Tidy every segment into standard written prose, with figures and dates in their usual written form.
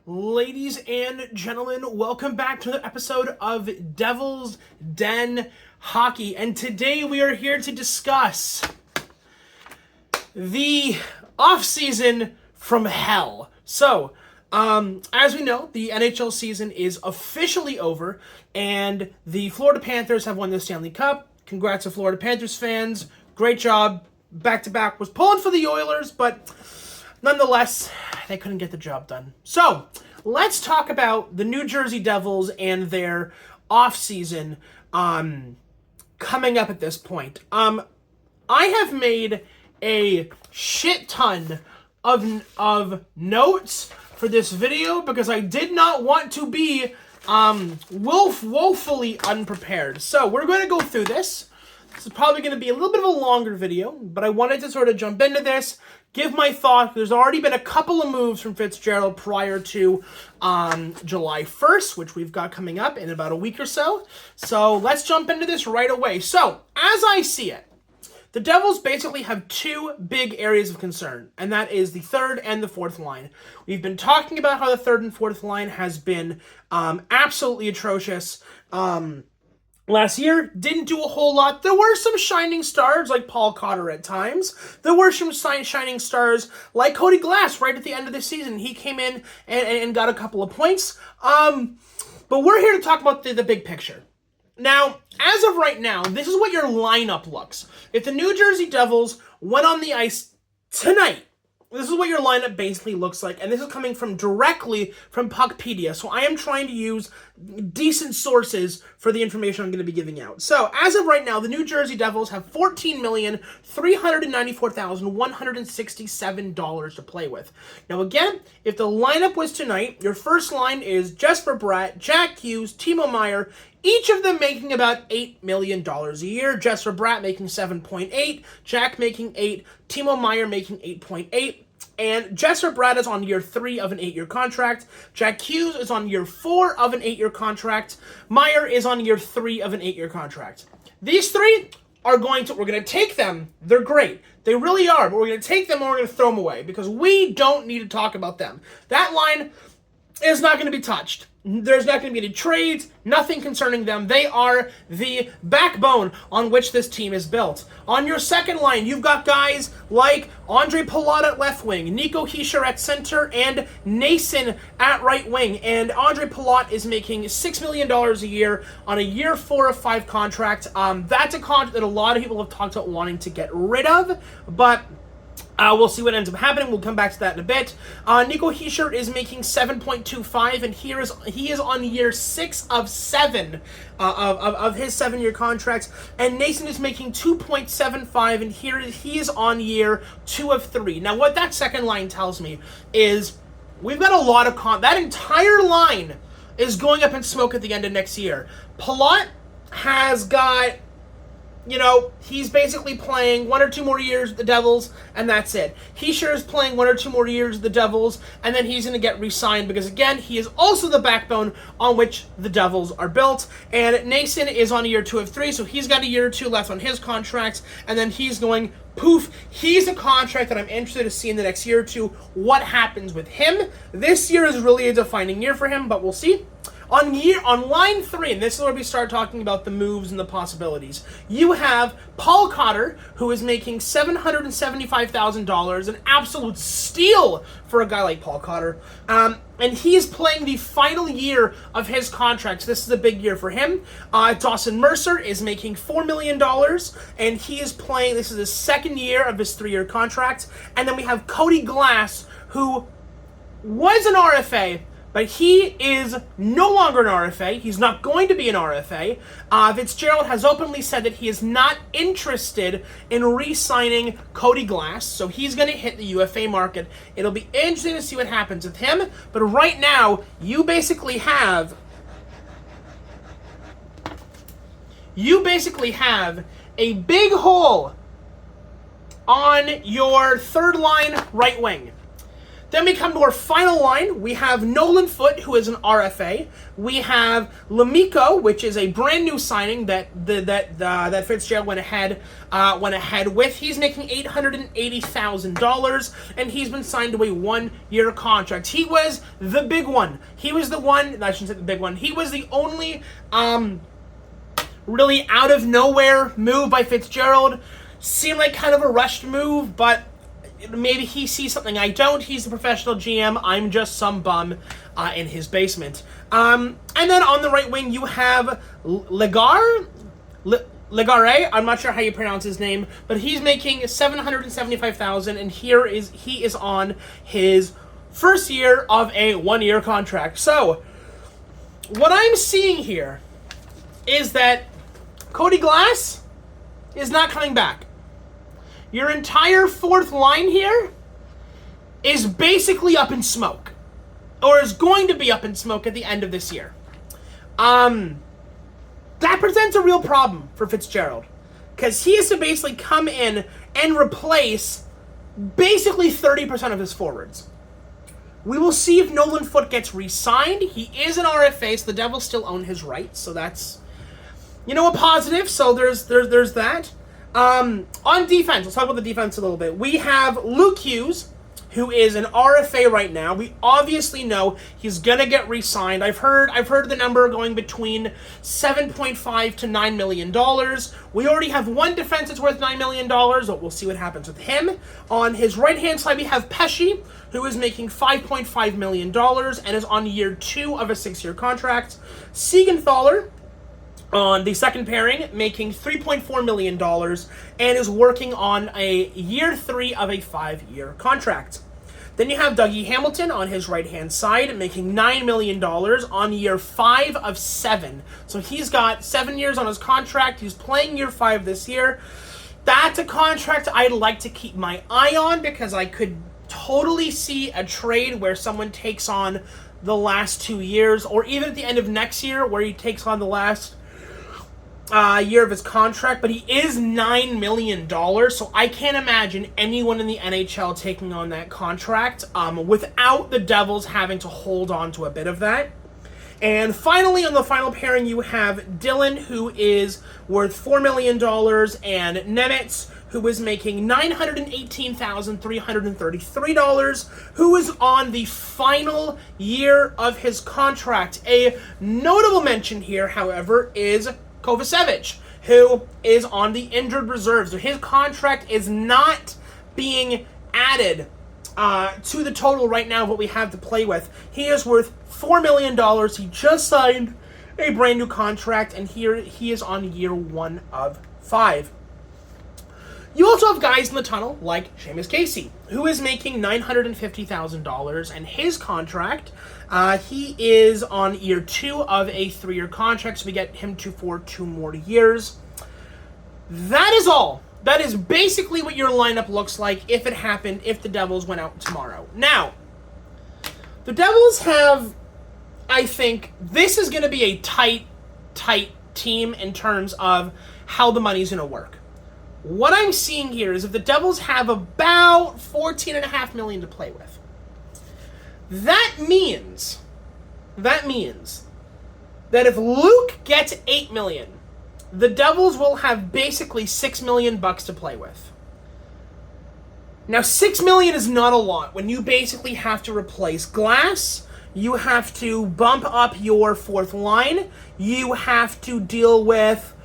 Ladies and gentlemen, welcome back to another episode of Devil's Den Hockey. And today we are here to discuss the offseason from hell. So, as we know, the NHL season is officially over, and the Florida Panthers have won the Stanley Cup. Congrats to Florida Panthers fans. Great job. Back-to-back was pulling for the Oilers, but nonetheless, they couldn't get the job done. So, let's talk about the New Jersey Devils and their offseason coming up at this point. I have made a shit ton of notes for this video because I did not want to be woefully unprepared. So, we're going to go through this. This is probably going to be a little bit of a longer video, but I wanted to sort of jump into this, give my thoughts. There's already been a couple of moves from Fitzgerald prior to July 1st, which we've got coming up in about a week or so. So let's jump into this right away. So, as I see it, the Devils basically have two big areas of concern, and that is the third and the fourth line. We've been talking about how the third and fourth line has been absolutely atrocious. Last year, didn't do a whole lot. There were some shining stars like Paul Cotter at times. There were some shining stars like Cody Glass right at the end of the season. He came in and got a couple of points. But we're here to talk about the big picture. Now, as of right now, this is what your lineup looks. If the New Jersey Devils went on the ice tonight, this is what your lineup basically looks like, and this is coming from directly from Puckpedia, so I am trying to use decent sources for the information I'm going to be giving out. So, as of right now, the New Jersey Devils have $14,394,167 to play with. Now, again, if the lineup was tonight, your first line is Jesper Bratt, Jack Hughes, Timo Meier, each of them making about $8 million a year. Jesper Bratt making 7.8, Jack making 8, Timo Meier making 8.8, and Jesper Bratt is on year 3 of an 8-year contract. Jack Hughes is on year 4 of an 8-year contract. Meier is on year 3 of an 8-year contract. These three are we're going to take them. They're great. They really are, but we're going to take them and we're going to throw them away because we don't need to talk about them. That line is not going to be touched. There's not going to be any trades, nothing concerning them. They are the backbone on which this team is built. On your second line, you've got guys like Ondrej Palat at left wing, Nico Hischier at center, and Nason at right wing. And Ondrej Palat is making $6 million a year on a year 4 of 5 contract. That's a contract that a lot of people have talked about wanting to get rid of, but we'll see what ends up happening. We'll come back to that in a bit. Nico Hischier is making 7.25, and he is on year 6 of 7 of his 7-year contracts. And Nason is making 2.75, and he is on year 2 of 3. Now, what that second line tells me is we've got a lot of that entire line is going up in smoke at the end of next year. Palat has got, he's basically playing 1 or 2 more years with the Devils, and that's it. Hischier is playing 1 or 2 more years with the Devils, and then he's going to get re-signed because, again, he is also the backbone on which the Devils are built. And Nason is on a year 2 of 3, so he's got a year or 2 left on his contract, and then he's going poof. He's a contract that I'm interested to see in the next year or two what happens with him. This year is really a defining year for him, but we'll see. On line 3, and this is where we start talking about the moves and the possibilities, you have Paul Cotter, who is making $775,000, an absolute steal for a guy like Paul Cotter, and he is playing the final year of his contract, so this is a big year for him. Dawson Mercer is making $4 million, and he is playing, this is his second year of his 3-year contract, and then we have Cody Glass, who was an RFA, but he is no longer an RFA. He's not going to be an RFA. Fitzgerald has openly said that he is not interested in re-signing Cody Glass, so he's going to hit the UFA market. It'll be interesting to see what happens with him, but right now, you basically have a big hole on your third line right wing. Then we come to our final line. We have Nolan Foote, who is an RFA. We have Lamico, which is a brand new signing that Fitzgerald went ahead with. He's making $880,000, and he's been signed to a 1-year contract. He was the big one. He was the one. I shouldn't say the big one. He was the only really out of nowhere move by Fitzgerald. Seemed like kind of a rushed move, but maybe he sees something I don't. He's the professional GM. I'm just some bum in his basement. And then on the right wing, you have Legare. I'm not sure how you pronounce his name, but he's making $775,000, and he is on his first year of a 1-year contract. So, what I'm seeing here is that Cody Glass is not coming back. Your entire fourth line here is basically up in smoke, or is going to be up in smoke at the end of this year. That presents a real problem for Fitzgerald, because he has to basically come in and replace basically 30% of his forwards. We will see if Nolan Foote gets re-signed. He is an RFA, so the Devils still own his rights, so that's, a positive. So there's that. On defense, let's talk about the defense a little bit. We have Luke Hughes, who is an RFA right now. We obviously know he's gonna get re-signed. I've heard the number going between $7.5 to $9 million. We already have one defense that's worth $9 million, but we'll see what happens with him. On his right-hand side, we have Pesce, who is making $5.5 million and is on year 2 of a 6-year contract. Siegenthaler, on the second pairing, making $3.4 million and is working on a year 3 of a 5-year contract. Then you have Dougie Hamilton on his right-hand side, making $9 million on year 5 of 7. So he's got 7 years on his contract. He's playing year 5 this year. That's a contract I'd like to keep my eye on, because I could totally see a trade where someone takes on the last 2 years, or even at the end of next year where he takes on the last year of his contract, but he is $9 million, so I can't imagine anyone in the NHL taking on that contract without the Devils having to hold on to a bit of that. And finally, on the final pairing, you have Dylan, who is worth $4 million, and Nemitz, who is making $918,333, who is on the final year of his contract. A notable mention here, however, is Kovacevic, who is on the injured reserve. So his contract is not being added to the total right now of what we have to play with. He is worth $4 million. He just signed a brand new contract, and here he is on year 1 of 5. You also have guys in the tunnel like Seamus Casey, who is making $950,000, and his contract, he is on year 2 of a 3-year contract, so we get him for 2 more years. That is all. That is basically what your lineup looks like if it happened, if the Devils went out tomorrow. Now, the Devils have, I think, this is going to be a tight team in terms of how the money's going to work. What I'm seeing here is if the Devils have about $14.5 million to play with, that means that if Luke gets $8 million, the Devils will have basically $6 million to play with. Now, $6 million is not a lot when you basically have to replace Glass. You have to bump up your fourth line. You have to deal with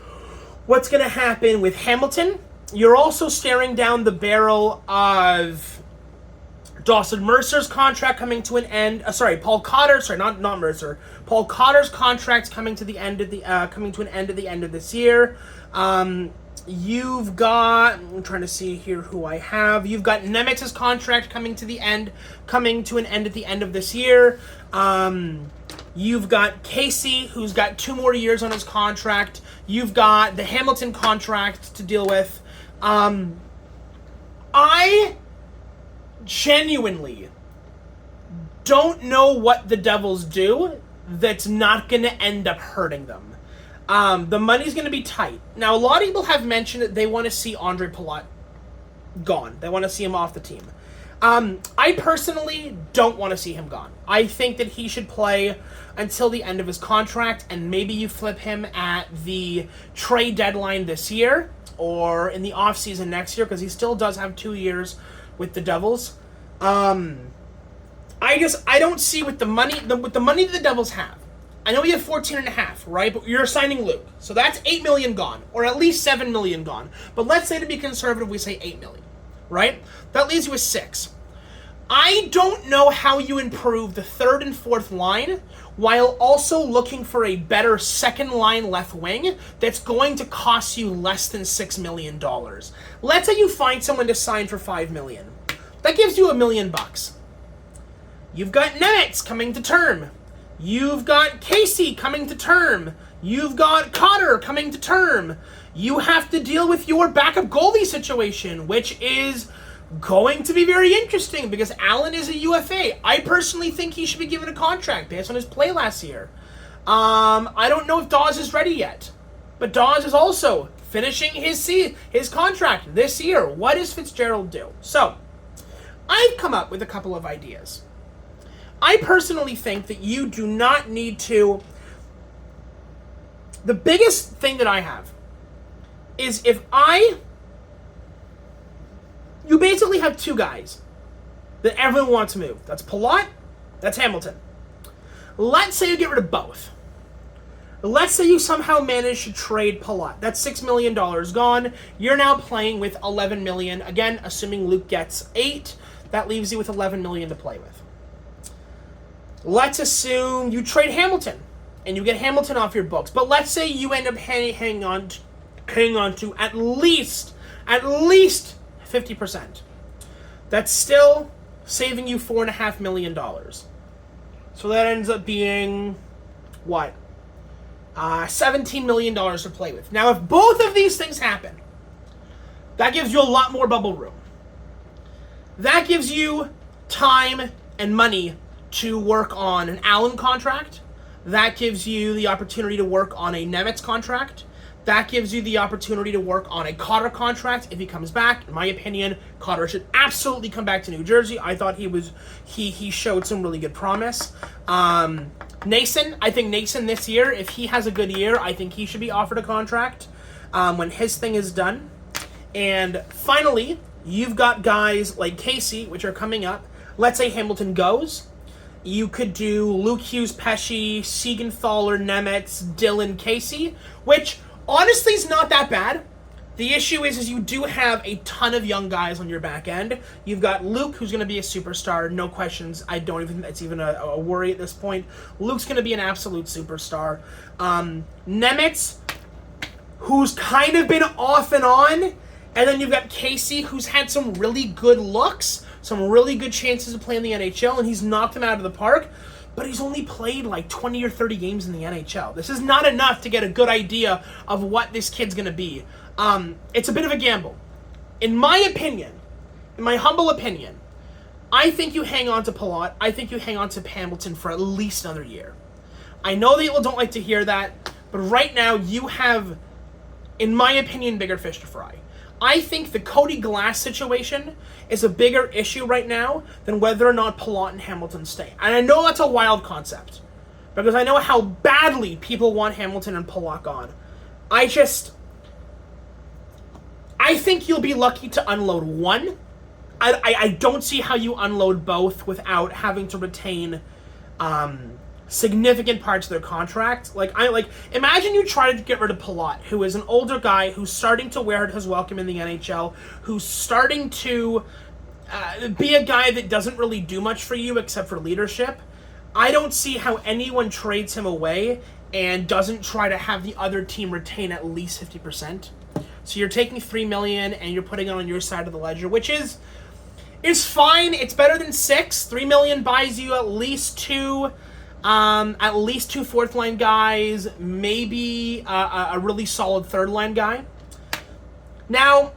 what's going to happen with Hamilton. You're also staring down the barrel of Dawson Mercer's contract coming to an end. Paul Cotter. Not Mercer. Paul Cotter's contract's coming to the end of the end of this year. You've got, I'm trying to see here who I have. You've got Nemitz's contract coming to an end at the end of this year. You've got Casey, who's got 2 more years on his contract. You've got the Hamilton contract to deal with. I genuinely don't know what the Devils do that's not going to end up hurting them. The money's going to be tight. Now, a lot of people have mentioned that they want to see Andre Palat gone. They want to see him off the team. I personally don't want to see him gone. I think that he should play until the end of his contract, and maybe you flip him at the trade deadline this year or in the offseason next year, because he still does have 2 years with the Devils. I don't see with the money that the Devils have. I know we have 14.5, right? But you're signing Luke, so that's $8 million gone, or at least $7 million gone. But let's say, to be conservative, we say $8 million, right? That leaves you with $6 million. I don't know how you improve the third and fourth line while also looking for a better second line left wing that's going to cost you less than $6 million. Let's say you find someone to sign for $5 million. That gives you $1 million. You've got Nemitz coming to term. You've got Casey coming to term. You've got Cotter coming to term. You have to deal with your backup goalie situation, which is going to be very interesting because Allen is a UFA. I personally think he should be given a contract based on his play last year. I don't know if Dawes is ready yet, but Dawes is also finishing his contract this year. What does Fitzgerald do? So, I've come up with a couple of ideas. I personally think that you do not need to... The biggest thing that I have is you basically have two guys that everyone wants to move. That's Palat, that's Hamilton. Let's say you get rid of both. Let's say you somehow manage to trade Palat. That's $6 million gone. You're now playing with $11 million. Again, assuming Luke gets 8, that leaves you with $11 million to play with. Let's assume you trade Hamilton and you get Hamilton off your books. But let's say you end up hanging on to at least 50%. That's still saving you $4.5 million. So that ends up being, what? $17 million to play with. Now, if both of these things happen, that gives you a lot more bubble room. That gives you time and money to work on an Allen contract. That gives you the opportunity to work on a Nemitz contract. That gives you the opportunity to work on a Cotter contract if he comes back. In my opinion, Cotter should absolutely come back to New Jersey. I thought he showed some really good promise. Nason, I think Nason this year, if he has a good year, I think he should be offered a contract when his thing is done. And finally, you've got guys like Casey, which are coming up. Let's say Hamilton goes. You could do Luke Hughes, Pesce, Siegenthaler, Nemitz, Dylan, Casey, which honestly is not that bad. The issue is you do have a ton of young guys on your back end. You've got Luke, who's going to be a superstar, no questions. I don't even, it's even a worry at this point. Luke's going to be an absolute superstar. Nemitz, who's kind of been off and on. And then you've got Casey, who's had some really good looks, some really good chances to play in the NHL, and he's knocked them out of the park. But he's only played like 20 or 30 games in the NHL. This is not enough to get a good idea of what this kid's going to be. It's a bit of a gamble. In my opinion, in my humble opinion, I think you hang on to Palat. I think you hang on to Hamilton for at least another year. I know that people don't like to hear that, but right now you have, in my opinion, bigger fish to fry. I think the Cody Glass situation is a bigger issue right now than whether or not Palat and Hamilton stay. And I know that's a wild concept, because I know how badly people want Hamilton and Palat gone. I think you'll be lucky to unload one. I don't see how you unload both without having to retain significant parts of their contract. Imagine you try to get rid of Palat, who is an older guy who's starting to wear his welcome in the NHL, who's starting to be a guy that doesn't really do much for you except for leadership. I don't see how anyone trades him away and doesn't try to have the other team retain at least 50%. So you're taking $3 million and you're putting it on your side of the ledger, which is fine. It's better than $6 million. $3 million buys you at least two fourth line guys, maybe a really solid third line guy. Now,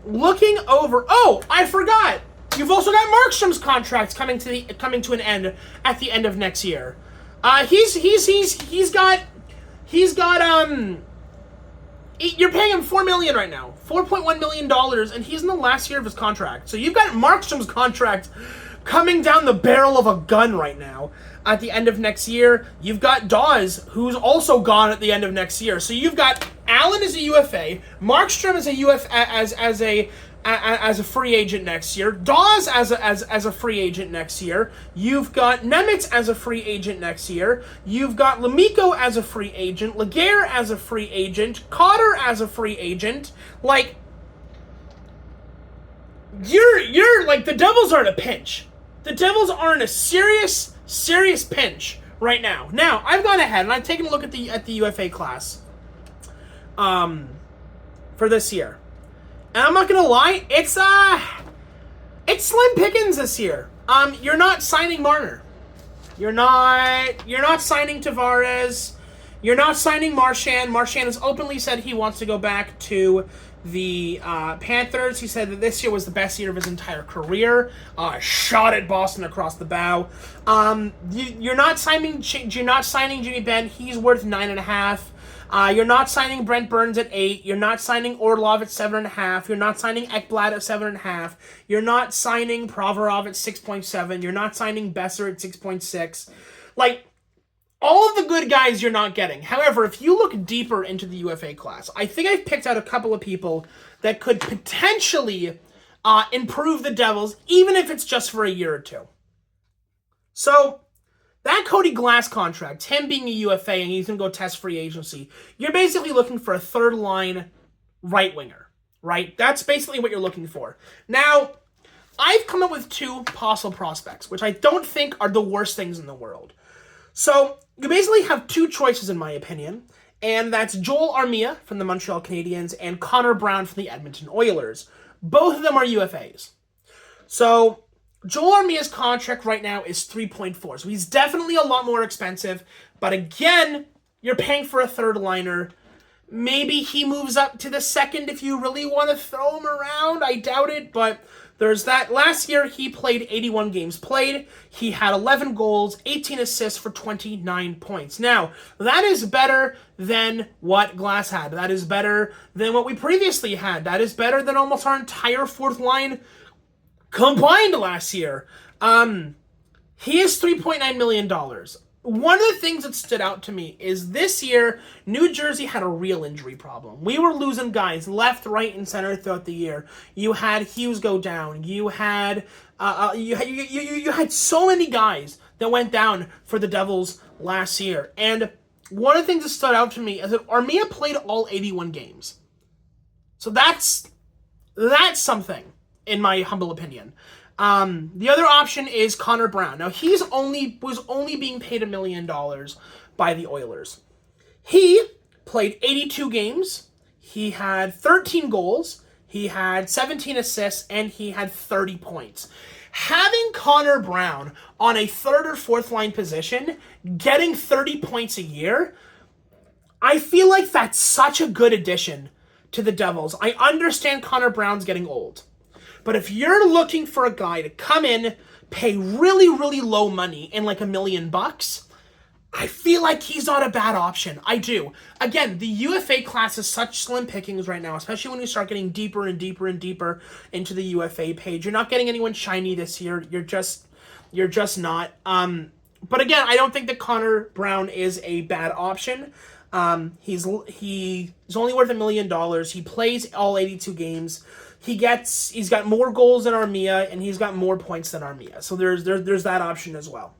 looking over, I forgot. You've also got Markstrom's contract coming to an end at the end of next year. He's got You're paying him $4 million right now, $4.1 million, and he's in the last year of his contract. So you've got Markstrom's contract coming down the barrel of a gun right now at the end of next year. You've got Dawes, who's also gone at the end of next year. So you've got Allen as a UFA, Markstrom as a as a free agent next year, Dawes as a free agent next year. You've got Nemitz as a free agent next year. You've got Lemico as a free agent, Laguerre as a free agent, Cotter as a free agent. Like, you're like, the Devils are in a pinch. The Devils are in a serious pinch right now. Now, I've gone ahead and I've taken a look at the UFA class for this year. And I'm not gonna lie, it's slim pickings this year. You're not signing Marner. You're not signing Tavares. You're not signing Marchand. Marchand has openly said he wants to go back to the Panthers. He said that this year was the best year of his entire career. Shot at Boston across the bow. You're not signing Jimmy Benn. He's worth 9.5. You're not signing Brent Burns at 8. You're not signing Orlov at 7.5. You're not signing Ekblad at 7.5. You're not signing Provorov at 6.7. You're not signing Besser at 6.6. Like, all of the good guys you're not getting. However, if you look deeper into the UFA class, I think I've picked out a couple of people that could potentially improve the Devils, even if it's just for a year or two. So, that Cody Glass contract, him being a UFA and he's going to go test free agency, you're basically looking for a third-line right winger, right? That's basically what you're looking for. Now, I've come up with 2 possible prospects, which I don't think are the worst things in the world. So, you basically have 2 choices, in my opinion, and that's Joel Armia from the Montreal Canadiens and Connor Brown from the Edmonton Oilers. Both of them are UFAs. So, Joel Armia's contract right now is 3.4, so he's definitely a lot more expensive, but again, you're paying for a third liner. Maybe he moves up to the second if you really want to throw him around. I doubt it, but there's that. Last year, he played 81 games played. He had 11 goals, 18 assists for 29 points. Now, that is better than what Glass had. That is better than what we previously had. That is better than almost our entire fourth line combined last year. He is $3.9 million. One of the things that stood out to me is this year, New Jersey had a real injury problem. We were losing guys left, right, and center throughout the year. You had Hughes go down. You had you had so many guys that went down for the Devils last year. And one of the things that stood out to me is that Armia played all 81 games. So that's something, in my humble opinion. The other option is Connor Brown. Now, was only being paid $1 million by the Oilers. He played 82 games. He had 13 goals. He had 17 assists, and he had 30 points. Having Connor Brown on a third or fourth line position, getting 30 points a year, I feel like that's such a good addition to the Devils. I understand Connor Brown's getting old. But if you're looking for a guy to come in, pay really, really low money in like $1 million, I feel like he's not a bad option. I do. Again, the UFA class is such slim pickings right now, especially when you start getting deeper and deeper and deeper into the UFA page. You're not getting anyone shiny this year. You're just not. But again, I don't think that Connor Brown is a bad option. He's only worth $1 million. He plays all 82 games. He's got more goals than Armia, and he's got more points than Armia. So there's that option as well.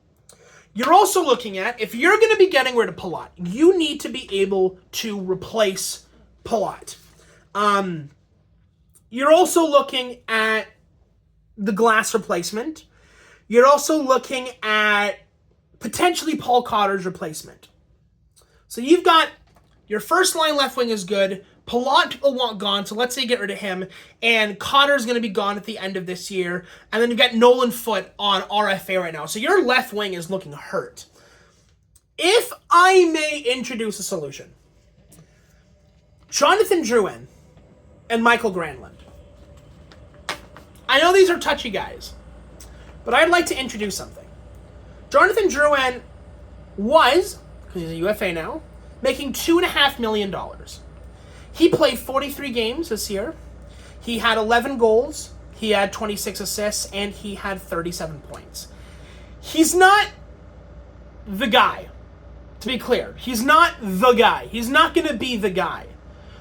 You're also looking at, if you're going to be getting rid of Palat, you need to be able to replace Palat. You're also looking at the Glass replacement. You're also looking at potentially Paul Cotter's replacement. So you've got your first line left wing is good. Palat people want gone, so let's say get rid of him. And Cotter's going to be gone at the end of this year. And then you've got Nolan Foote on RFA right now. So your left wing is looking hurt. If I may introduce a solution, Jonathan Drouin and Michael Granlund. I know these are touchy guys, but I'd like to introduce something. Jonathan Drouin was, because he's a UFA now, making $2.5 million. He played 43 games this year. He had 11 goals, he had 26 assists, and he had 37 points. He's not the guy, to be clear. He's not the guy. He's not going to be the guy.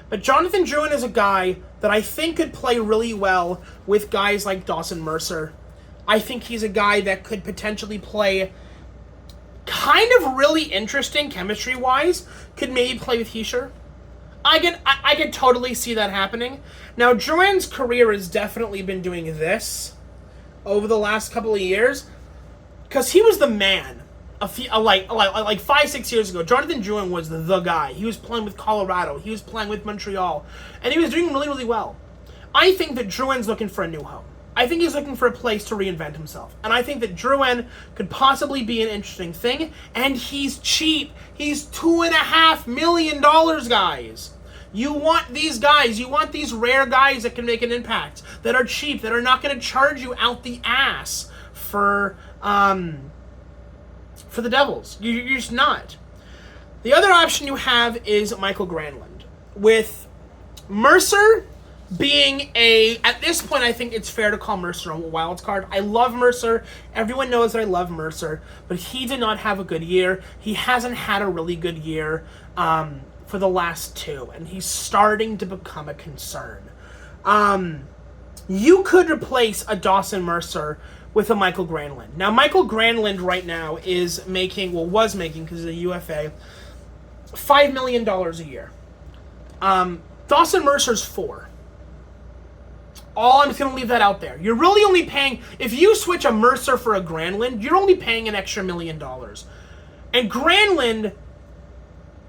But Jonathan Drouin is a guy that I think could play really well with guys like Dawson Mercer. I think he's a guy that could potentially play kind of really interesting chemistry-wise. Could maybe play with Hischier. I could totally see that happening. Now, Drouin's career has definitely been doing this over the last couple of years because he was the man. Like 5-6 years ago, Jonathan Drouin was the guy. He was playing with Colorado. He was playing with Montreal. And he was doing really, really well. I think that Drouin's looking for a new home. I think he's looking for a place to reinvent himself. And I think that Drouin could possibly be an interesting thing. And he's cheap. He's $2.5 million, guys. You want these guys. You want these rare guys that can make an impact, that are cheap, that are not going to charge you out the ass for the Devils. You're just not. The other option you have is Michael Granlund. With Mercer being at this point, I think it's fair to call Mercer a wild card. I love Mercer. Everyone knows that I love Mercer, but he did not have a good year. He hasn't had a really good year for the last two, and he's starting to become a concern. You could replace a Dawson Mercer with a Michael Granlund. Now, Michael Granlund right now was making, because he's a UFA, $5 million a year. Dawson Mercer's $4 million. I'm just going to leave that out there. You're really only paying, if you switch a Mercer for a Granlund, you're only paying an extra $1 million. And Granlund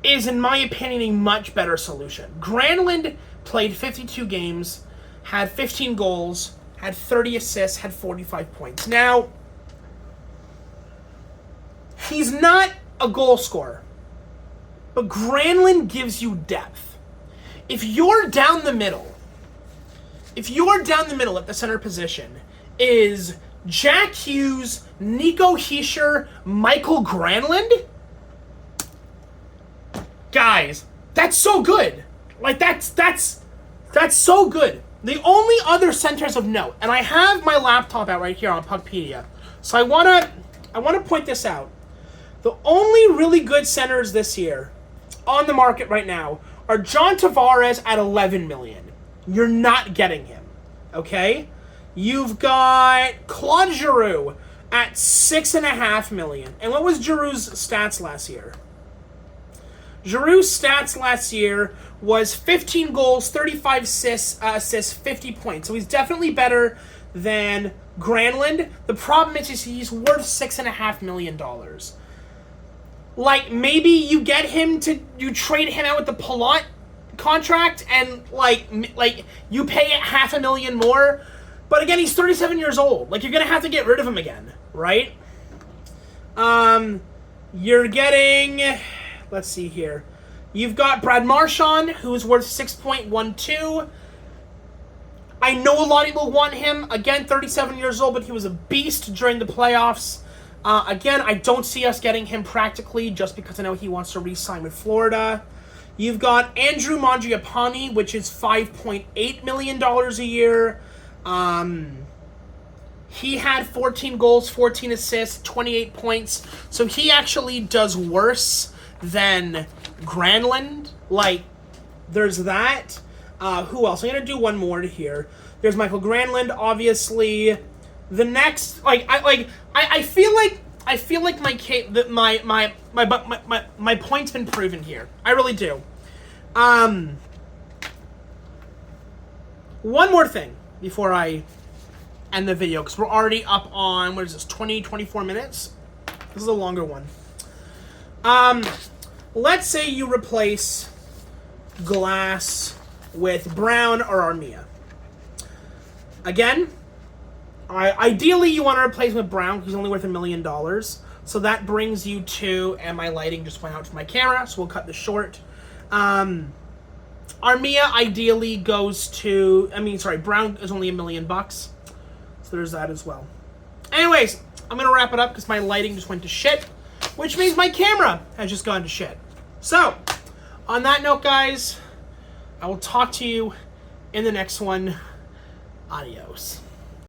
is, in my opinion, a much better solution. Granlund played 52 games, had 15 goals, had 30 assists, had 45 points. Now, he's not a goal scorer, but Granlund gives you depth. If you're down the middle at the center position, is Jack Hughes, Nico Hischier, Michael Granlund? Guys, that's so good. Like, that's so good. The only other centers of note, and I have my laptop out right here on Puckpedia, so I wanna point this out. The only really good centers this year on the market right now are John Tavares at $11 million. You're not getting him, okay? You've got Claude Giroux at $6.5 million. And what was Giroux's stats last year? Giroux's stats last year was 15 goals, 35 assists, 50 points. So he's definitely better than Granlund. The problem is he's worth $6.5 million. Like, maybe you trade him out with the Palat contract and like you pay it $500,000 more. But again, he's 37 years old. Like, you're gonna have to get rid of him again, right? You're getting, let's see here. You've got Brad Marchand, who's worth 6.12. I know a lot of people want him. Again, 37 years old, but he was a beast during the playoffs. Again, I don't see us getting him practically just because I know he wants to re-sign with Florida. You've got Andrew Mangiapane, which is $5.8 million a year. He had 14 goals, 14 assists, 28 points. So he actually does worse than Granlund. Like, there's that. Who else? I'm gonna do one more here. There's Michael Granlund, obviously. The next, I feel like my point's been proven here. I really do. One more thing before I end the video, because we're already up on, 24 minutes? This is a longer one. Let's say you replace Glass with Brown or Armia. Again, ideally you want to replace him with Brown because he's only worth $1 million. So that brings you to, and my lighting just went out for my camera, so we'll cut this short. Armia ideally goes to, Brown is only $1 million. So there's that as well. Anyways, I'm going to wrap it up because my lighting just went to shit, which means my camera has just gone to shit. So, on that note, guys, I will talk to you in the next one. Adios.